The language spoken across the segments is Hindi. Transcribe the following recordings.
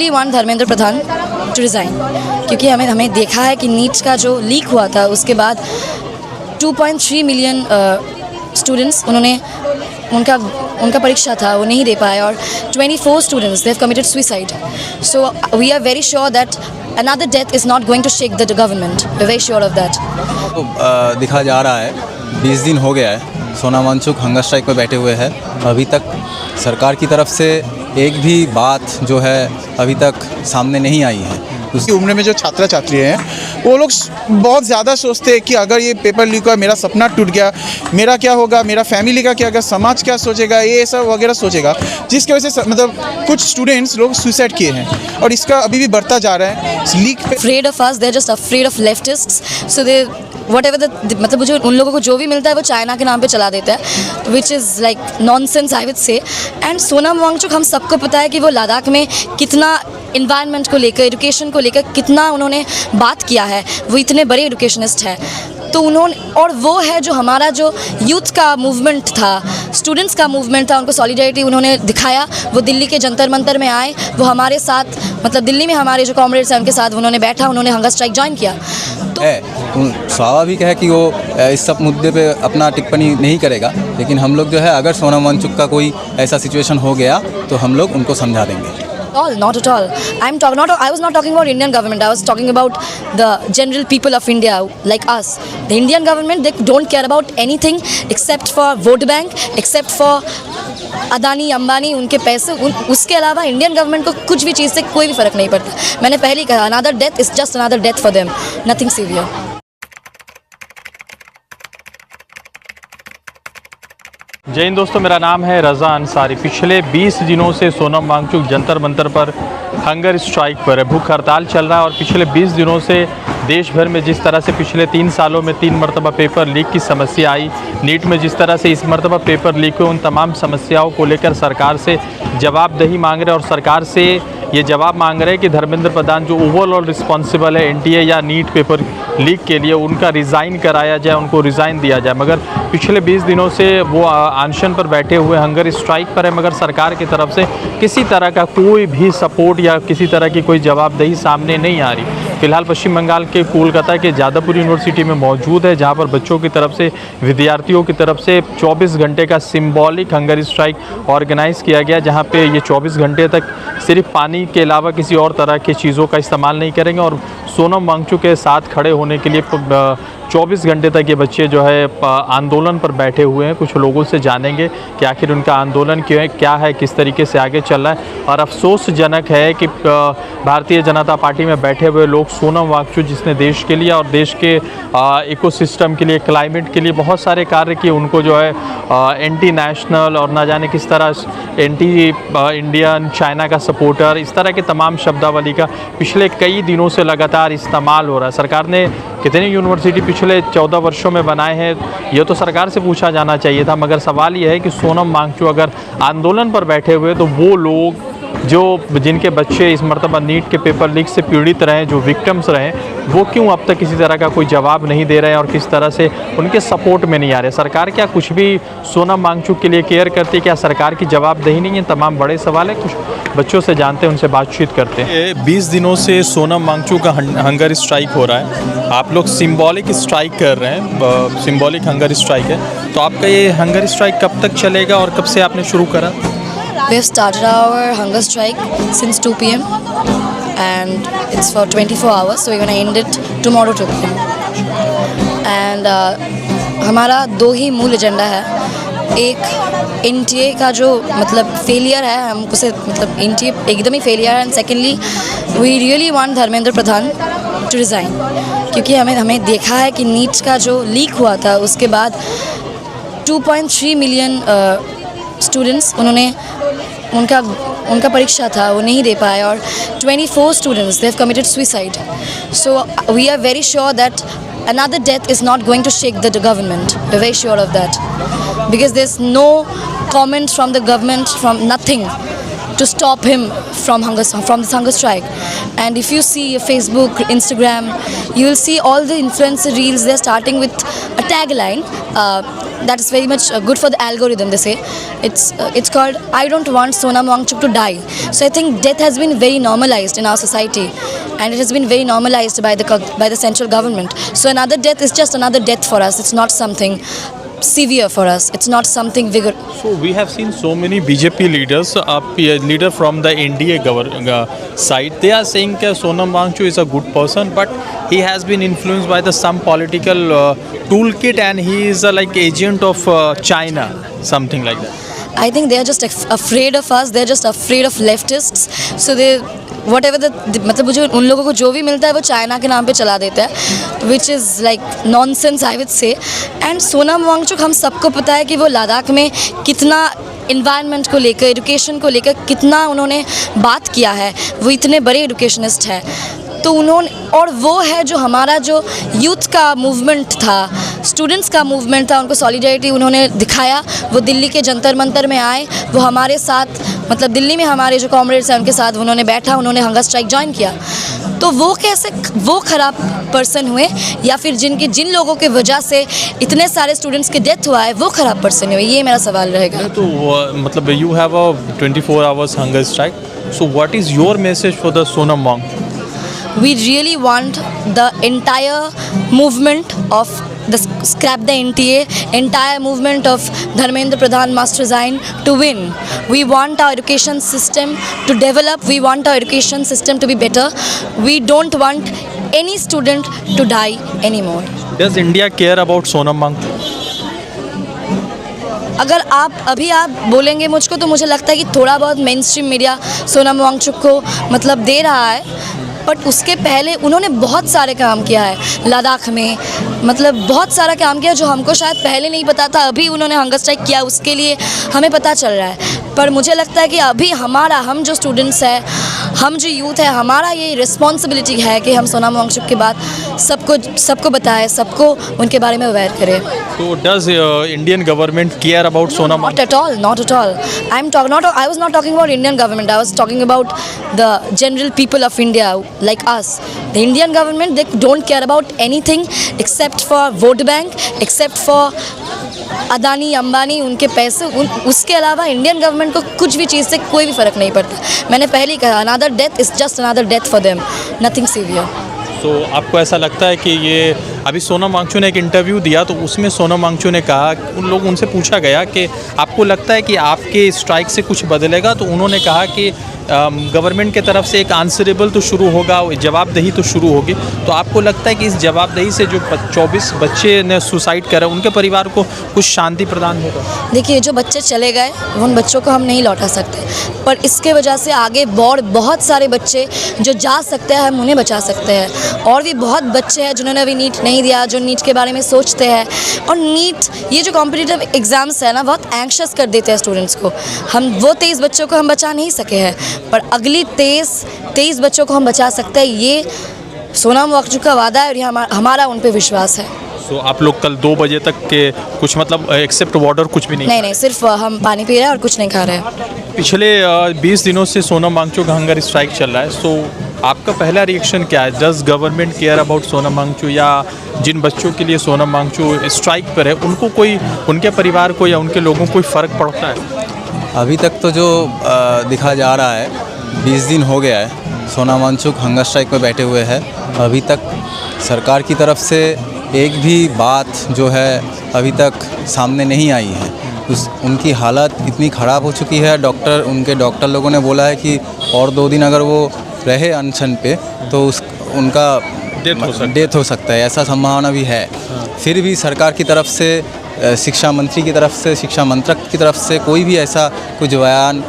Really want Dharmendra Pradhan to resign, क्योंकि हमें देखा है कि नीट का जो लीक हुआ था उसके बाद 2.3 मिलियन स्टूडेंट्स उनका परीक्षा था वो नहीं दे पाए, और 24 students they have committed suicide. So we are very sure that another death is not going to shake the government. We're very sure of that. तो दिखा जा रहा है 20 दिन हो गया है सोनम वांगचुक हंगर स्ट्राइक में बैठे हुए हैं. अभी तक सरकार की तरफ से एक भी बात जो है अभी तक सामने नहीं आई है. उसकी उम्र में जो छात्र छात्री हैं वो लोग बहुत ज़्यादा सोचते हैं कि अगर ये पेपर लीक हुआ, मेरा सपना टूट गया, मेरा क्या होगा, मेरा फैमिली का क्या होगा, समाज क्या सोचेगा, ये सब वगैरह सोचेगा, जिसकी वजह से मतलब कुछ स्टूडेंट्स लोग सुसाइड किए हैं और इसका अभी भी बढ़ता जा रहा है. Leak Afraid of us, they're just afraid of leftists. So they whatever मतलब जो उन लोगों को जो भी मिलता है वो चाइना के नाम पे चला देता है, which is like nonsense I would say. And Sonam Wangchuck, हम सबको पता है कि वो लद्दाख में कितना इन्वायरमेंट को लेकर, एजुकेशन को लेकर कितना उन्होंने बात किया है. वो इतने बड़े एजुकेशनिस्ट हैं, तो उन्होंने, और वो है जो हमारा जो यूथ का मूवमेंट था, स्टूडेंट्स का मूवमेंट था, उनको सॉलिडारिटी उन्होंने दिखाया. वो दिल्ली के जंतर मंतर में आए, वो हमारे साथ, मतलब दिल्ली में हमारे जो कॉमरेड्स हैं उनके साथ उन्होंने बैठा, उन्होंने हंगर स्ट्राइक ज्वाइन किया. तो स्वाभाविक है कि वो इस सब मुद्दे पे अपना टिप्पणी नहीं करेगा, लेकिन हम लोग जो है अगर सोनम वांगचुक का कोई ऐसा सिचुएशन हो गया तो हम लोग उनको समझा देंगे. Not at all. I was not talking about Indian government. I was talking about the general people of India, like us. The Indian government, they don't care about anything except for vote bank, except for Adani Ambani, उनके पैसे. उसके अलावा इंडियन गवर्नमेंट को कुछ भी चीज़ से कोई भी फ़र्क नहीं पड़ता. मैंने पहले ही कहा, another death is just another death for them, nothing severe. जय हिंद दोस्तों, मेरा नाम है रज़ा अंसारी. पिछले 20 दिनों से सोनम वांगचुक जंतर मंतर पर हंगर स्ट्राइक पर है, भूख हड़ताल चल रहा है. और पिछले 20 दिनों से देश भर में जिस तरह से पिछले 3 सालों में 3 मरतबा पेपर लीक की समस्या आई, नीट में जिस तरह से इस मरतबा पेपर लीक हुए, उन तमाम समस्याओं को लेकर सरकार से जवाबदेही मांग रहे हैं. और सरकार से ये जवाब मांग रहे हैं कि धर्मेंद्र प्रधान जो ओवरऑल रिस्पॉन्सिबल है एनटीए या नीट पेपर लीक के लिए, उनका रिज़ाइन कराया जाए, उनको रिज़ाइन दिया जाए. मगर पिछले 20 दिनों से वो अनशन पर बैठे हुए हंगर स्ट्राइक पर है, मगर सरकार की तरफ से किसी तरह का कोई भी सपोर्ट या किसी तरह की कोई जवाबदेही सामने नहीं आ रही. फ़िलहाल पश्चिम बंगाल के कोलकाता के जादवपुर यूनिवर्सिटी में मौजूद है, जहां पर बच्चों की तरफ से, विद्यार्थियों की तरफ से 24 घंटे का सिंबॉलिक हंगर स्ट्राइक ऑर्गेनाइज़ किया गया, जहां पे ये 24 घंटे तक सिर्फ पानी के अलावा किसी और तरह की चीज़ों का इस्तेमाल नहीं करेंगे. और सोनम वांगचुक के साथ खड़े होने के लिए 24 घंटे तक ये बच्चे जो है आंदोलन पर बैठे हुए हैं. कुछ लोगों से जानेंगे कि आखिर उनका आंदोलन क्यों है, क्या है, किस तरीके से आगे चल रहा है. और अफसोसजनक है कि भारतीय जनता पार्टी में बैठे हुए लोग सोनम वांगचुक, जिसने देश के लिए और देश के इकोसिस्टम के लिए, क्लाइमेट के लिए बहुत सारे कार्य किए, उनको जो है एंटी नेशनल और ना जाने किस तरह एंटी इंडियन, चाइना का सपोर्टर, इस तरह के तमाम शब्दावली का पिछले कई दिनों से लगातार इस्तेमाल हो रहा है. सरकार ने कितनी यूनिवर्सिटी पिछले 14 वर्षों में बनाए हैं, ये तो सरकार से पूछा जाना चाहिए था. मगर सवाल ये है कि सोनम वांगचुक अगर आंदोलन पर बैठे हुए, तो वो लोग जो जिनके बच्चे इस मरतबा नीट के पेपर लीक से पीड़ित रहे, जो विक्टिम्स रहे, वो क्यों अब तक किसी तरह का कोई जवाब नहीं दे रहे हैं और किस तरह से उनके सपोर्ट में नहीं आ रहे. सरकार क्या कुछ भी सोनम वांगचुक के लिए केयर करती है? क्या सरकार की जवाबदेही नहीं है? तमाम बड़े सवाल है. कुछ बच्चों से जानते हैं, उनसे बातचीत करते हैं. 20 दिनों से सोनम वांगचुक का हंगर स्ट्राइक हो रहा है. आप लोग सिंबॉलिक स्ट्राइक कर रहे हैं, सिंबॉलिक हंगर स्ट्राइक है, तो आपका ये हंगर स्ट्राइक कब तक चलेगा और कब से आपने शुरू करा? We have started our hunger strike since 2 p.m. and it's for 24 hours, so we're going to end it tomorrow 2 p.m. And हमारा 2 ही मूल एजेंडा है. एक एनटीए का जो मतलब फेलियर है, हम उसे मतलब एनटीए एकदम ही फेलियर है. And secondly we really want Dharmendra Pradhan to resign, क्योंकि हमें देखा है कि नीट का जो लीक हुआ था उसके बाद 2.3 मिलियन स्टूडेंट्स उनका परीक्षा था वो नहीं दे पाए, और 24 students they have committed suicide. So we are very sure that another death is not going to shake the government. We're very sure of that, because there's no comment from the government, from nothing, to stop him from this hunger strike. And if you see Facebook, Instagram, you will see all the influencer reels. They're starting with a tagline, that is very much good for the algorithm. They say it's called I don't want Sonam Wangchuk to die. So I think death has been very normalized in our society, and it has been very normalized by the central government. So another death is just another death for us. It's not something severe for us. It's not something vigor. So we have seen so many BJP leaders, leader from the NDA side. They are saying that Sonam Wangchuk is a good person, but he has been influenced by some political toolkit, and he is like agent of China, something like that. I think they are just afraid of us. They're just afraid of leftists. So they whatever मतलब मुझे उन लोगों को जो भी मिलता है वो चाइना के नाम पे चला देता है, which is like nonsense I would say. And Sonam Wangchuck हम सबको पता है कि वो लद्दाख में कितना इन्वायरमेंट को लेकर, एजुकेशन को लेकर कितना उन्होंने बात किया है. वो इतने बड़े एजुकेशनिस्ट हैं, तो उन्होंने, और वो है जो हमारा जो यूथ का मूवमेंट था, स्टूडेंट्स का मूवमेंट था, उनको सॉलिडारिटी उन्होंने दिखाया. वो दिल्ली के जंतर मंतर में आए, वो हमारे साथ, मतलब दिल्ली में हमारे जो कॉमरेड्स हैं उनके साथ उन्होंने बैठा, उन्होंने हंगर स्ट्राइक ज्वाइन किया. तो वो कैसे वो ख़राब पर्सन हुए, या फिर जिन लोगों की वजह से इतने सारे स्टूडेंट्स के डेथ हुआ है वो ख़राब पर्सन हुए, ये मेरा सवाल रहेगा. तो मतलब you have a 24 hours hunger strike, so what is your message for the Sonam Wangchuk? We really want the entire movement of the scrap the NTA, entire movement of Dharmendra Pradhan must resign to win. We want our education system to develop. We want our education system to be better. We don't want any student to die anymore. Does India care about Sonam Wangchuk? अगर आप बोलेंगे मुझको, तो मुझे लगता है कि थोड़ा बहुत mainstream media Sonam Wangchuk को मतलब दे रहा है, बट उसके पहले उन्होंने बहुत सारे काम किया है लद्दाख में, मतलब बहुत सारा काम किया जो हमको शायद पहले नहीं पता था. अभी उन्होंने हंगर स्ट्राइक किया, उसके लिए हमें पता चल रहा है. पर मुझे लगता है कि अभी हम जो स्टूडेंट्स हैं, हम जो यूथ है, हमारा ये रिस्पॉन्सिबिलिटी है कि हम सोनम वांगचुक के बाद सबको बताएं, सबको उनके बारे में अवेयर करें. So does Indian government care about Sonam? Not at all, not at all. I was not talking about Indian government. I was talking about the general people of India, like us. The Indian government, they don't care about anything except for vote bank, except for Adani Ambani, उनके पैसे. उसके अलावा इंडियन गवर्नमेंट को कुछ भी चीज़ से कोई भी फ़र्क नहीं पड़ता. मैंने पहले ही कहा, another death is just another death for them, nothing severe. तो आपको ऐसा लगता है कि ये अभी सोनम वांगचुक ने एक इंटरव्यू दिया, तो उसमें सोनम वांगचुक ने कहा, उनसे पूछा गया कि आपको लगता है कि आपके स्ट्राइक से कुछ बदलेगा, तो उन्होंने कहा कि गवर्नमेंट के तरफ से एक आंसरेबल तो शुरू होगा, जवाबदेही तो शुरू होगी. तो आपको लगता है कि इस जवाबदेही से जो 24 बच्चे ने सुसाइड करा, उनके परिवार को कुछ शांति प्रदान होगा? देखिए, जो बच्चे चले गए उन बच्चों को हम नहीं लौटा सकते, पर इसके वजह से आगे बहुत सारे बच्चे जो जा सकते हैं, हम उन्हें बचा सकते हैं. और भी बहुत बच्चे हैं जिन्होंने अभी नीट नहीं दिया, जो नीट के बारे में सोचते हैं. और नीट, ये जो कॉम्पिटिटिव एग्ज़ाम्स है ना, बहुत एंक्शस कर देते हैं स्टूडेंट्स को. हम वो 23 बच्चों को हम बचा नहीं सके हैं, पर अगली 23 बच्चों को हम बचा सकते हैं. ये सोनम वांगचुक का वादा है और ये हमारा उन पे विश्वास है. तो आप लोग कल 2 बजे तक के कुछ मतलब एक्सेप्ट वाटर कुछ भी नहीं, सिर्फ हम पानी पी रहे हैं और कुछ नहीं खा रहे हैं. पिछले 20 दिनों से सोनम वांगचुक हंगर स्ट्राइक चल रहा है, सो आपका पहला रिएक्शन क्या है? Does government care about Sonam Wangchuk, या जिन बच्चों के लिए सोनम वांगचुक स्ट्राइक पर है उनको कोई, उनके परिवार को या उनके लोगों को कोई फ़र्क पड़ता है? अभी तक तो जो दिखा जा रहा है, 20 दिन हो गया है सोनम वांगचुक हंगर स्ट्राइक में बैठे हुए हैं. अभी तक सरकार की तरफ से एक भी बात जो है अभी तक सामने नहीं आई है. उनकी हालत इतनी ख़राब हो चुकी है, उनके डॉक्टर लोगों ने बोला है कि और 2 दिन अगर वो रहे अनशन पे तो उनका डेथ हो सकता है, ऐसा संभावना भी है. फिर भी सरकार की तरफ से, शिक्षा मंत्री की तरफ से, शिक्षा मंत्रक की तरफ से कोई भी ऐसा कुछ बयान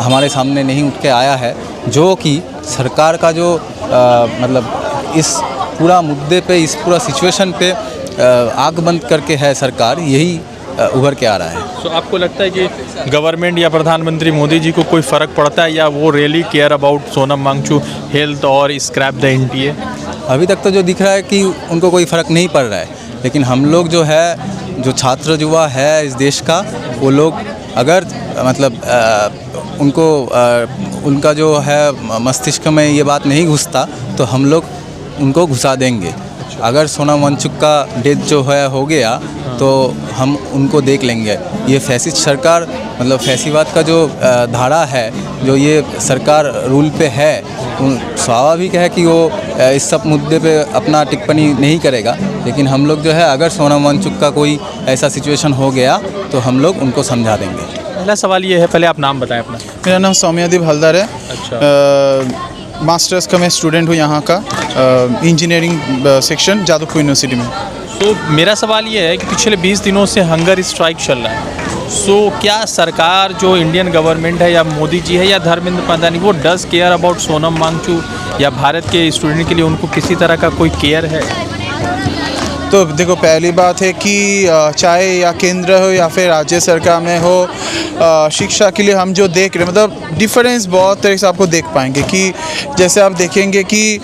हमारे सामने नहीं उठ के आया है, जो कि सरकार का जो मतलब इस पूरा मुद्दे पे, इस पूरा सिचुएशन पे आँख बंद करके है सरकार, यही उभर के आ रहा है. तो आपको लगता है कि गवर्नमेंट या प्रधानमंत्री मोदी जी को कोई फ़र्क पड़ता है, या वो really care about Sonam Wangchuk health और स्क्रैप द NTA? अभी तक तो जो दिख रहा है कि उनको कोई फ़र्क नहीं पड़ रहा है, लेकिन हम लोग जो है, जो छात्र युवा है इस देश का, वो लोग अगर मतलब उनको उनका जो है मस्तिष्क में ये बात नहीं घुसता, तो हम लोग उनको घुसा देंगे. अगर सोनम वांगचुक का डेथ जो है हो गया तो हम उनको देख लेंगे। ये फैसिस्ट सरकार मतलब फैसीवाद का जो धारा है जो ये सरकार रूल पे है, स्वाभाविक है कि वो इस सब मुद्दे पे अपना टिप्पणी नहीं करेगा। लेकिन हम लोग जो है अगर सोनम वांगचुक का कोई ऐसा सिचुएशन हो गया तो हम लोग उनको समझा देंगे। पहला सवाल ये है, पहले आप नाम बताएं अपना। मेरा नाम सौम्यादीप हलदर है। अच्छा। मास्टर्स का मैं स्टूडेंट हूँ यहाँ का, इंजीनियरिंग सेक्शन जादवपुर यूनिवर्सिटी में। तो मेरा सवाल ये है कि पिछले 20 दिनों से हंगर स्ट्राइक चल रहा है। सो क्या सरकार जो इंडियन गवर्नमेंट है या मोदी जी है या धर्मेंद्र प्रधान वो does care about Sonam Wangchuk या भारत के स्टूडेंट के लिए उनको किसी तरह का कोई केयर है? तो देखो, पहली बात है कि चाहे या केंद्र हो या फिर राज्य सरकार में हो, शिक्षा के लिए हम जो देख रहे हैं मतलब डिफरेंस बहुत तरह से आपको देख पाएंगे कि जैसे आप देखेंगे कि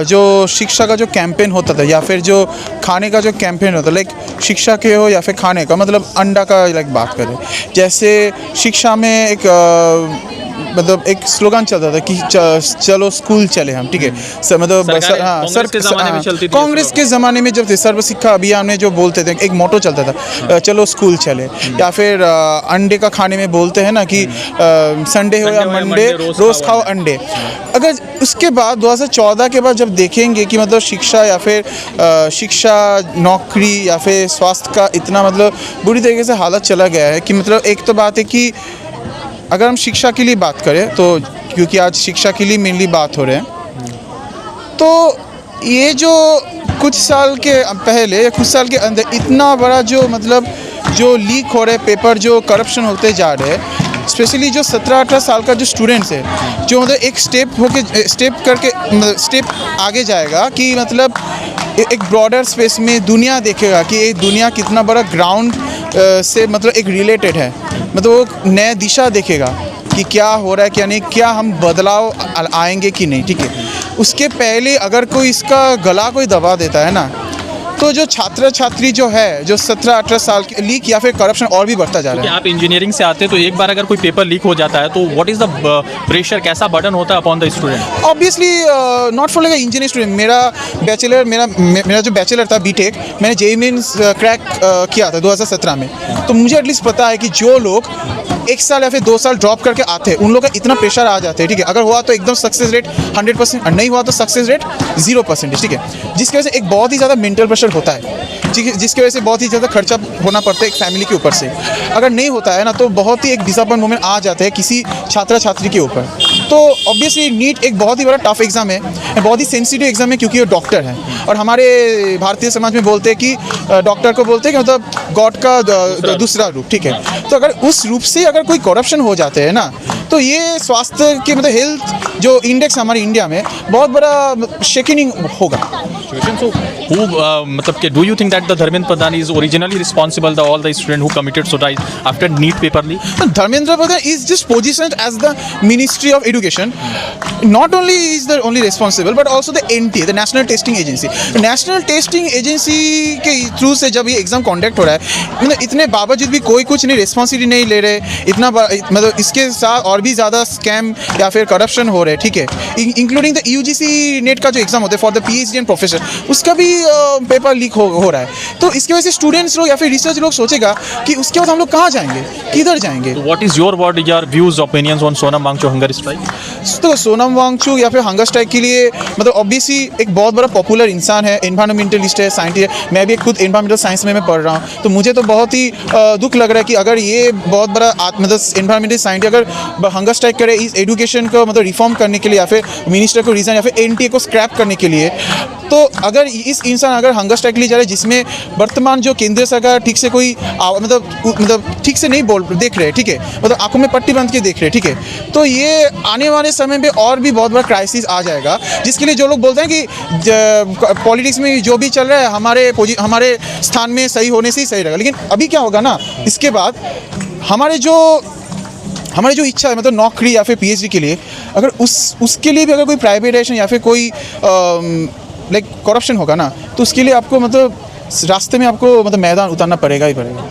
जो शिक्षा का जो कैंपेन होता था या फिर जो खाने का जो कैंपेन होता, लाइक शिक्षा के हो या फिर खाने का, मतलब अंडा का लाइक बात करें, जैसे शिक्षा में एक मतलब एक स्लोगन चलता था कि चलो स्कूल चले हम, ठीक है। मतलब कांग्रेस के ज़माने में जब थे सर्व शिक्षा अभियान में जो बोलते थे एक मोटो चलता था, चलो स्कूल चले। या फिर अंडे का खाने में बोलते हैं ना कि संडे हो या मंडे रोज़ खाओ अंडे। अगर उसके बाद 2014 के बाद जब देखेंगे कि मतलब शिक्षा या फिर शिक्षा, नौकरी या फिर स्वास्थ्य का इतना मतलब बुरी तरीके से हालत चला गया है कि मतलब एक तो बात है कि अगर हम शिक्षा के लिए बात करें तो, क्योंकि आज शिक्षा के लिए मेनली बात हो रहे हैं, तो ये जो कुछ साल के पहले या कुछ साल के अंदर इतना बड़ा जो मतलब जो लीक हो रहे पेपर, जो करप्शन होते जा रहे हैं, स्पेशली जो 17-18 साल का जो स्टूडेंट्स है जो मतलब एक स्टेप आगे जाएगा कि मतलब एक ब्रॉडर स्पेस में दुनिया देखेगा कि ये दुनिया कितना बड़ा ग्राउंड से मतलब एक रिलेटेड है, मतलब वो नया दिशा देखेगा कि क्या हो रहा है क्या नहीं, क्या हम बदलाव आएंगे कि नहीं, ठीक है। उसके पहले अगर कोई इसका गला कोई दबा देता है ना, तो जो छात्र छात्री जो है जो 17-18 साल के लीक या फिर करप्शन और भी बढ़ता जा रहा है। आप इंजीनियरिंग से आते हैं तो एक बार अगर कोई पेपर लीक हो जाता है तो व्हाट इज द प्रेशर, कैसा बर्डन होता है upon the student? Obviously not for like engineering student. मेरा जो बैचलर था बीटेक, मैंने जेईई मेंस क्रैक किया था 2017 में, तो मुझे एटलीस्ट पता है कि जो लोग 1 साल या फिर 2 साल ड्रॉप करके आते हैं उन लोग का इतना प्रेशर आ जाता है, ठीक है। अगर हुआ तो एकदम सक्सेस रेट 100% और नहीं हुआ तो सक्सेस रेट 0%, ठीक है। जिसकी वजह से एक बहुत ही ज़्यादा मेंटल प्रेशर होता है, जिसकी वजह से बहुत ही ज़्यादा खर्चा होना पड़ता है एक फैमिली के ऊपर से। अगर नहीं होता है ना तो बहुत ही एक डिसअपॉइंट मोमेंट आ जाता है किसी छात्र छात्री के ऊपर। तो ऑब्वियसली नीट एक बहुत ही बड़ा टफ एग्ज़ाम है, बहुत ही सेंसिटिव एग्ज़ाम है, क्योंकि वो डॉक्टर है और हमारे भारतीय समाज में बोलते हैं कि डॉक्टर को बोलते हैं कि मतलब गॉड का दूसरा रूप, ठीक है। तो अगर उस रूप से अगर कोई करप्शन हो जाते हैं ना, तो ये स्वास्थ्य के मतलब हेल्थ जो इंडेक्स हमारे इंडिया में बहुत बड़ा शेकिंग होगा। मतलब do you think that the Dharmendra Pradhan is originally responsible all the student who committed suicide after NEET paper leak? Dharmendra Pradhan is just positioned as the Ministry of Education. Not only is the only responsible, but also the NTA, the National Testing Agency. National Testing Agency के थ्रू से जब ये एग्जाम कॉन्डक्ट हो रहा है, मतलब इतने बावजूद भी कोई कुछ नहीं रिस्पॉन्सिबिलिटी नहीं ले रहे, इतना मतलब इसके साथ और भी ज़्यादा स्कैम या फिर करप्शन हो रहे हैं, ठीक है। इंक्लूडिंग द UGC नेट का जो एग्जाम होता है for the PhD and professor, उसका भी पेपर लीक हो रहा है। तो इसकी वजह से स्टूडेंट्स लोग या फिर रिसर्च लोग सोचेगा कि उसके बाद हम लोग कहाँ जाएंगे, किधर जाएंगे। What is your word, your views, opinions on Sonam Wangchuk hunger strike? तो सोनम वांगचुक या फिर हंगर स्ट्राइक के लिए मतलब ऑब्वियसली एक बहुत बड़ा पॉपुलर इंसान है, एनवायरमेंटलिस्ट है, साइंटिस्ट है। मैं भी खुद एनवायरमेंटल साइंस में मैं पढ़ रहा हूँ, तो मुझे तो बहुत ही दुख लग रहा है कि अगर ये बहुत बड़ा मतलब एनवायरमेंटल साइंटिस्ट अगर हंगर स्ट्राइक करे इस एजुकेशन को मतलब रिफॉर्म करने के लिए या फिर मिनिस्टर को रिजाइन या फिर NTA को स्क्रैप करने के लिए, तो अगर इस इंसान अगर हंगर स्ट्राइक लिए जा रहे हैं जिसमें वर्तमान जो केंद्र सरकार ठीक से कोई मतलब ठीक से नहीं देख रहे, ठीक है, मतलब आंखों में पट्टी बांध के देख रहे, ठीक है। तो ये आने वाले समय में और भी बहुत बड़ा क्राइसिस आ जाएगा, जिसके लिए जो लोग बोलते हैं कि पॉलिटिक्स में जो भी चल रहा है हमारे स्थान में सही होने से ही सही रहेगा। लेकिन अभी क्या होगा ना, इसके बाद हमारे जो इच्छा है मतलब नौकरी या फिर PhD के लिए, अगर उसके लिए भी अगर कोई प्राइवेटाइजेशन या फिर कोई लाइक करप्शन होगा ना, तो उसके लिए आपको मतलब रास्ते में आपको मतलब मैदान उतारना पड़ेगा ही पड़ेगा।